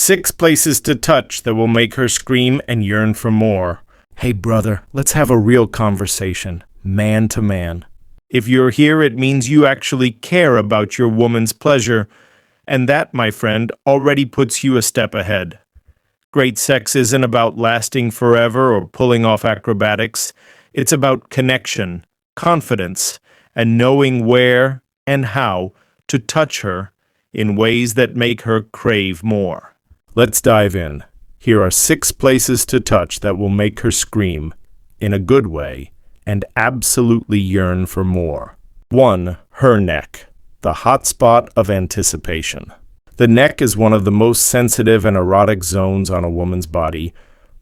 6 places to touch that will make her scream and yearn for more. Hey brother, let's have a real conversation, man to man. If you're here, it means you actually care about your woman's pleasure, and that, my friend, already puts you a step ahead. Great sex isn't about lasting forever or pulling off acrobatics. It's about connection, confidence, and knowing where and how to touch her in ways that make her crave more. Let's dive in. Here are 6 places to touch that will make her scream, in a good way, and absolutely yearn for more. 1. Her neck, the hot spot of anticipation. The neck is one of the most sensitive and erotic zones on a woman's body,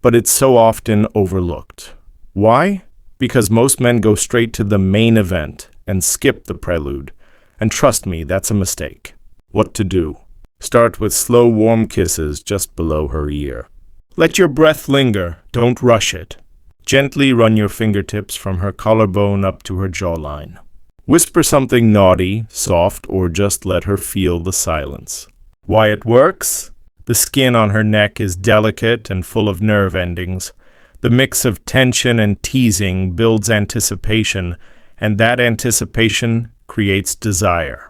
but it's so often overlooked. Why? Because most men go straight to the main event and skip the prelude. And trust me, that's a mistake. What to do? Start with slow, warm kisses just below her ear. Let your breath linger, don't rush it. Gently run your fingertips from her collarbone up to her jawline. Whisper something naughty, soft, or just let her feel the silence. Why it works? The skin on her neck is delicate and full of nerve endings. The mix of tension and teasing builds anticipation, and that anticipation creates desire.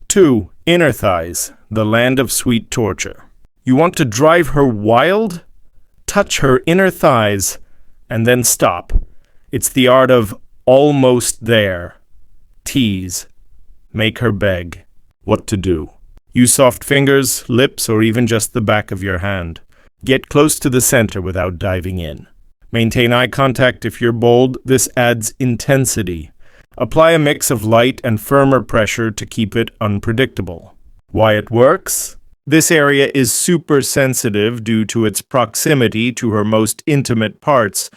2. Inner thighs, the land of sweet torture. You want to drive her wild? Touch her inner thighs, and then stop. It's the art of almost there. Tease. Make her beg. What to do? Use soft fingers, lips, or even just the back of your hand. Get close to the center without diving in. Maintain eye contact if you're bold. This adds intensity. Apply a mix of light and firmer pressure to keep it unpredictable. Why it works? This area is super sensitive due to its proximity to her most intimate parts,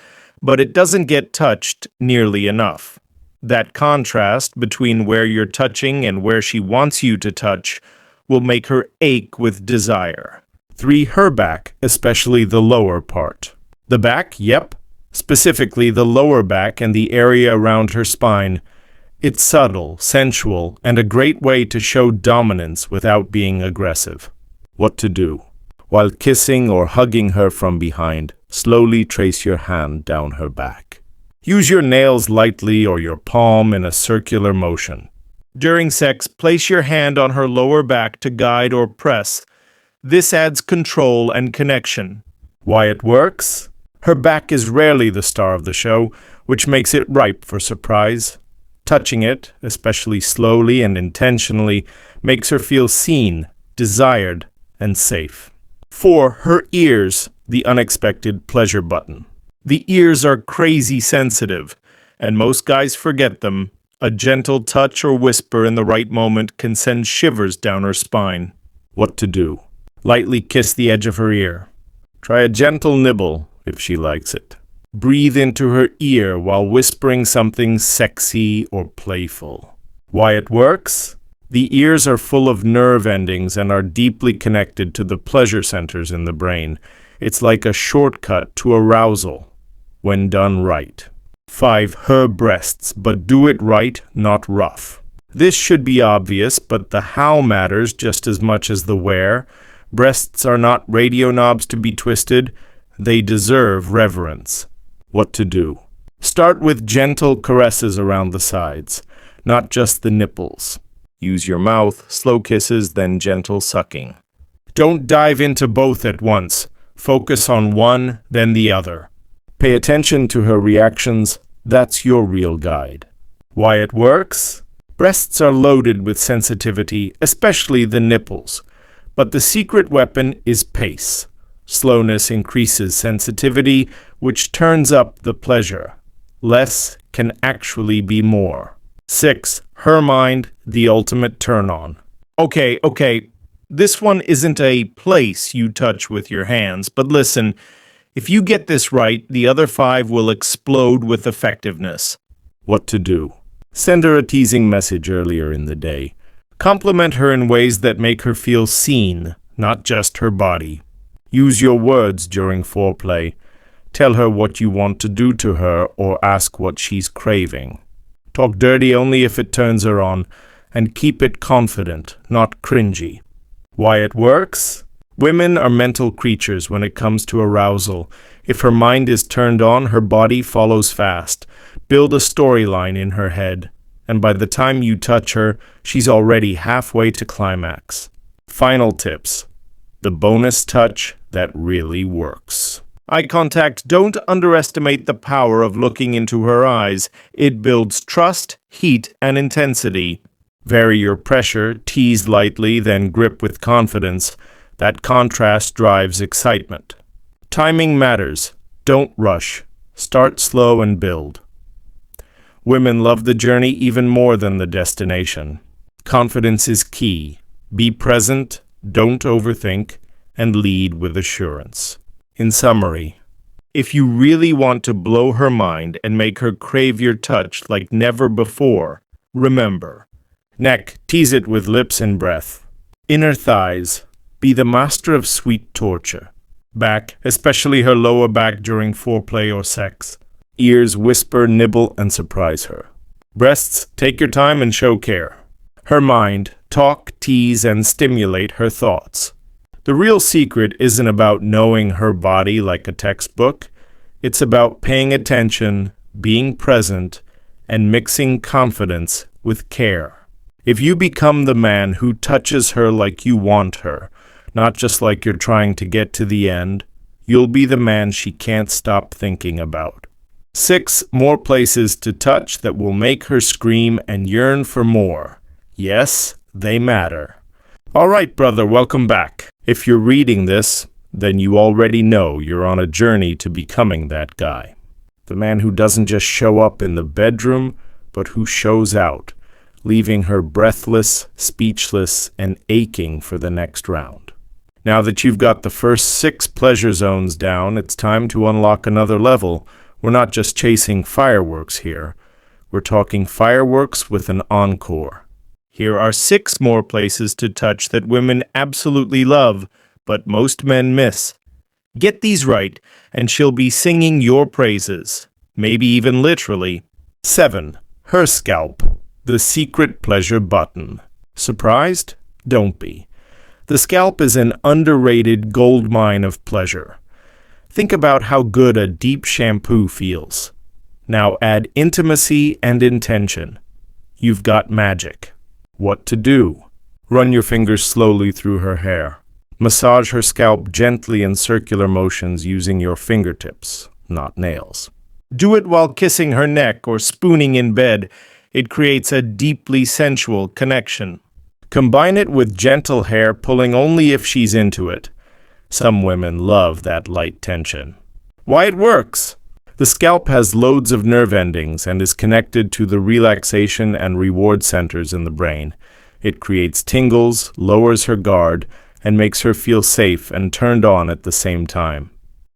but it doesn't get touched nearly enough. That contrast between where you're touching and where she wants you to touch will make her ache with desire. 3. Her back, especially the lower part. The back, yep, specifically the lower back and the area around her spine. It's subtle, sensual, and a great way to show dominance without being aggressive. What to do? While kissing or hugging her from behind, slowly trace your hand down her back. Use your nails lightly or your palm in a circular motion. During sex, place your hand on her lower back to guide or press. This adds control and connection. Why it works? Her back is rarely the star of the show, which makes it ripe for surprise. Touching it, especially slowly and intentionally, makes her feel seen, desired, and safe. 4. Her ears, the unexpected pleasure button. The ears are crazy sensitive, and most guys forget them. A gentle touch or whisper in the right moment can send shivers down her spine. What to do? Lightly kiss the edge of her ear. Try a gentle nibble if she likes it. Breathe into her ear while whispering something sexy or playful. Why it works? The ears are full of nerve endings and are deeply connected to the pleasure centers in the brain. It's like a shortcut to arousal, when done right. 5. Her breasts, but do it right, not rough. This should be obvious, but the how matters just as much as the where. Breasts are not radio knobs to be twisted. They deserve reverence. What to do? Start with gentle caresses around the sides, not just the nipples. Use your mouth, slow kisses, then gentle sucking. Don't dive into both at once. Focus on one, then the other. Pay attention to her reactions. That's your real guide. Why it works? Breasts are loaded with sensitivity, especially the nipples. But the secret weapon is pace. Slowness increases sensitivity, which turns up the pleasure. Less can actually be more. 6. Her mind, the ultimate turn-on. Okay. This one isn't a place you touch with your hands, but listen, if you get this right, the other 5 will explode with effectiveness. What to do? Send her a teasing message earlier in the day. Compliment her in ways that make her feel seen, not just her body. Use your words during foreplay. Tell her what you want to do to her or ask what she's craving. Talk dirty only if it turns her on, and keep it confident, not cringy. Why it works? Women are mental creatures when it comes to arousal. If her mind is turned on, her body follows fast. Build a storyline in her head, and by the time you touch her, she's already halfway to climax. Final tips. The bonus touch that really works. Eye contact. Don't underestimate the power of looking into her eyes. It builds trust, heat, and intensity. Vary your pressure, tease lightly, then grip with confidence. That contrast drives excitement. Timing matters. Don't rush. Start slow and build. Women love the journey even more than the destination. Confidence is key. Be present, don't overthink, and lead with assurance. In summary, if you really want to blow her mind and make her crave your touch like never before, remember. Neck, tease it with lips and breath. Inner thighs, be the master of sweet torture. Back, especially her lower back during foreplay or sex. Ears, whisper, nibble, and surprise her. Breasts, take your time and show care. Her mind, talk, tease, and stimulate her thoughts. The real secret isn't about knowing her body like a textbook. It's about paying attention, being present, and mixing confidence with care. If you become the man who touches her like you want her, not just like you're trying to get to the end, you'll be the man she can't stop thinking about. 6 more places to touch that will make her scream and yearn for more. Yes, they matter. All right, brother, welcome back. If you're reading this, then you already know you're on a journey to becoming that guy. The man who doesn't just show up in the bedroom, but who shows out, leaving her breathless, speechless, and aching for the next round. Now that you've got the first 6 pleasure zones down, it's time to unlock another level. We're not just chasing fireworks here. We're talking fireworks with an encore. Here are 6 more places to touch that women absolutely love, but most men miss. Get these right, and she'll be singing your praises, maybe even literally. 7. Her scalp, the secret pleasure button. Surprised? Don't be. The scalp is an underrated gold mine of pleasure. Think about how good a deep shampoo feels. Now add intimacy and intention. You've got magic. What to do? Run your fingers slowly through her hair. Massage her scalp gently in circular motions using your fingertips, not nails. Do it while kissing her neck or spooning in bed. It creates a deeply sensual connection. Combine it with gentle hair pulling only if she's into it. Some women love that light tension. Why it works? The scalp has loads of nerve endings and is connected to the relaxation and reward centers in the brain. It creates tingles, lowers her guard, and makes her feel safe and turned on at the same time.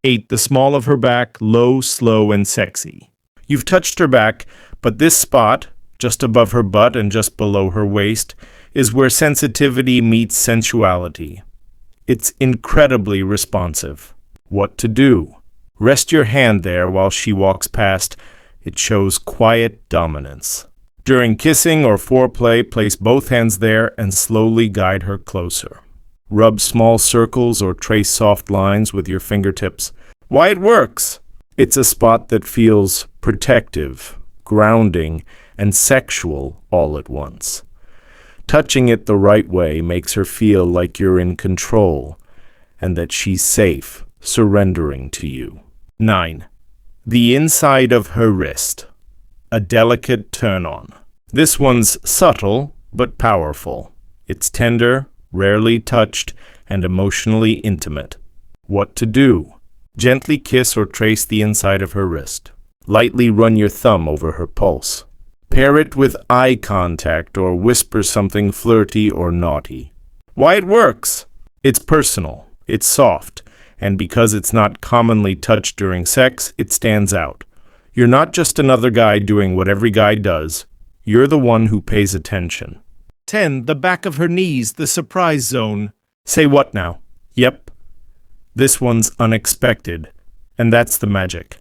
8. The small of her back, low, slow, and sexy. You've touched her back, but this spot, just above her butt and just below her waist, is where sensitivity meets sensuality. It's incredibly responsive. What to do? Rest your hand there while she walks past. It shows quiet dominance. During kissing or foreplay, place both hands there and slowly guide her closer. Rub small circles or trace soft lines with your fingertips. Why it works? It's a spot that feels protective, grounding, and sexual all at once. Touching it the right way makes her feel like you're in control and that she's safe, surrendering to you. 9. The inside of her wrist. A delicate turn-on. This one's subtle but powerful. It's tender, rarely touched, and emotionally intimate. What to do? Gently kiss or trace the inside of her wrist. Lightly run your thumb over her pulse. Pair it with eye contact or whisper something flirty or naughty. Why it works? It's personal, it's soft, and because it's not commonly touched during sex, it stands out. You're not just another guy doing what every guy does. You're the one who pays attention. 10. The back of her knees, the surprise zone. Say what now? Yep. This one's unexpected, and that's the magic.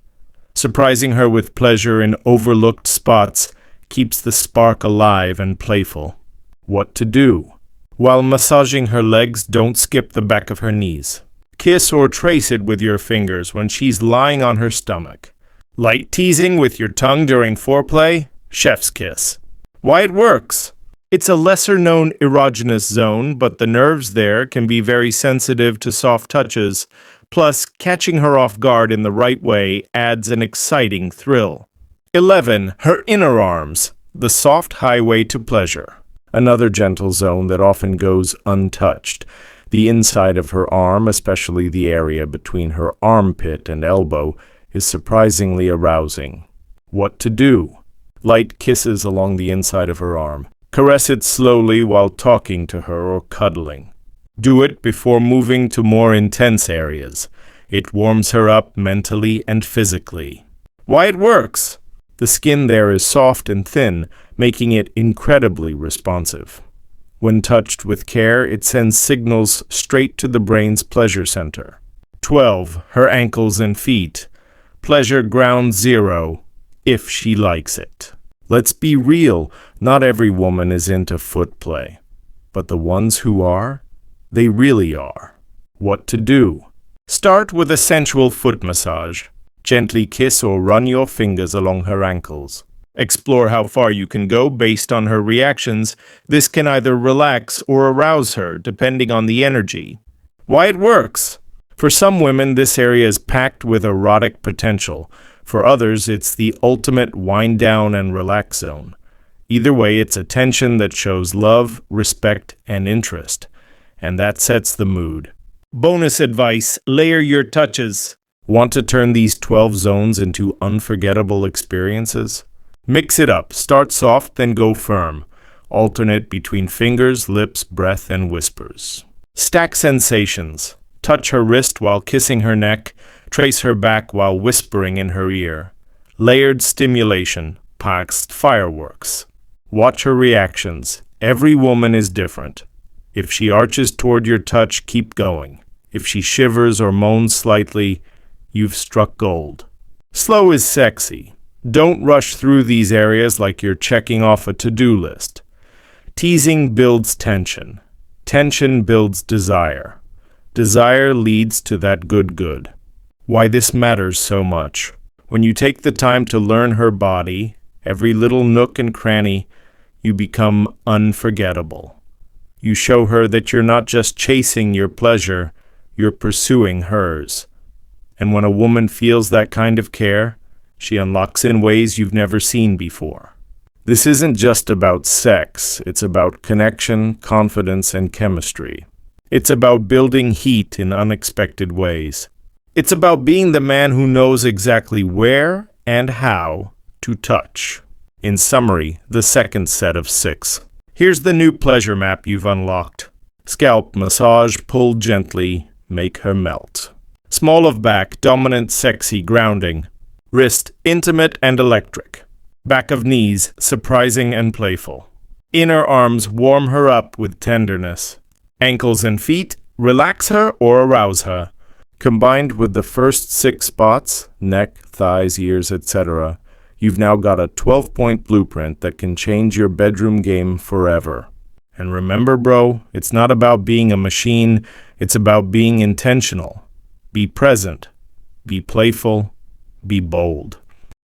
Surprising her with pleasure in overlooked spots keeps the spark alive and playful. What to do? While massaging her legs, don't skip the back of her knees. Kiss or trace it with your fingers when she's lying on her stomach. Light teasing with your tongue during foreplay? Chef's kiss. Why it works? It's a lesser-known erogenous zone, but the nerves there can be very sensitive to soft touches. Plus, catching her off guard in the right way adds an exciting thrill. 11. Her inner arms, the soft highway to pleasure. Another gentle zone that often goes untouched. The inside of her arm, especially the area between her armpit and elbow, is surprisingly arousing. What to do? Light kisses along the inside of her arm. Caress it slowly while talking to her or cuddling. Do it before moving to more intense areas. It warms her up mentally and physically. Why it works? The skin there is soft and thin, making it incredibly responsive. When touched with care, it sends signals straight to the brain's pleasure center. 12. Her ankles and feet. Pleasure ground zero, if she likes it. Let's be real, not every woman is into foot play. But the ones who are, they really are. What to do? Start with a sensual foot massage. Gently kiss or run your fingers along her ankles. Explore how far you can go based on her reactions. This can either relax or arouse her, depending on the energy. Why it works? For some women, this area is packed with erotic potential. For others, it's the ultimate wind down and relax zone. Either way, it's a tension that shows love, respect, and interest. And that sets the mood. Bonus advice: layer your touches. Want to turn these 12 zones into unforgettable experiences? Mix it up. Start soft, then go firm. Alternate between fingers, lips, breath, and whispers. Stack sensations. Touch her wrist while kissing her neck. Trace her back while whispering in her ear. Layered stimulation. Packs fireworks. Watch her reactions. Every woman is different. If she arches toward your touch, keep going. If she shivers or moans slightly, you've struck gold. Slow is sexy. Don't rush through these areas like you're checking off a to-do list. Teasing builds tension. Tension builds desire. Desire leads to that good. Why this matters so much. When you take the time to learn her body, every little nook and cranny, you become unforgettable. You show her that you're not just chasing your pleasure, you're pursuing hers. And when a woman feels that kind of care, she unlocks in ways you've never seen before. This isn't just about sex, it's about connection, confidence, and chemistry. It's about building heat in unexpected ways. It's about being the man who knows exactly where and how to touch. In summary, the second set of 6. Here's the new pleasure map you've unlocked. Scalp massage, pull gently, make her melt. Small of back, dominant, sexy, grounding. Wrist, intimate and electric. Back of knees, surprising and playful. Inner arms, warm her up with tenderness. Ankles and feet, relax her or arouse her. Combined with the first 6 spots, neck, thighs, ears, etc., you've now got a 12-point blueprint that can change your bedroom game forever. And remember, bro, it's not about being a machine, it's about being intentional. Be present, be playful, be bold.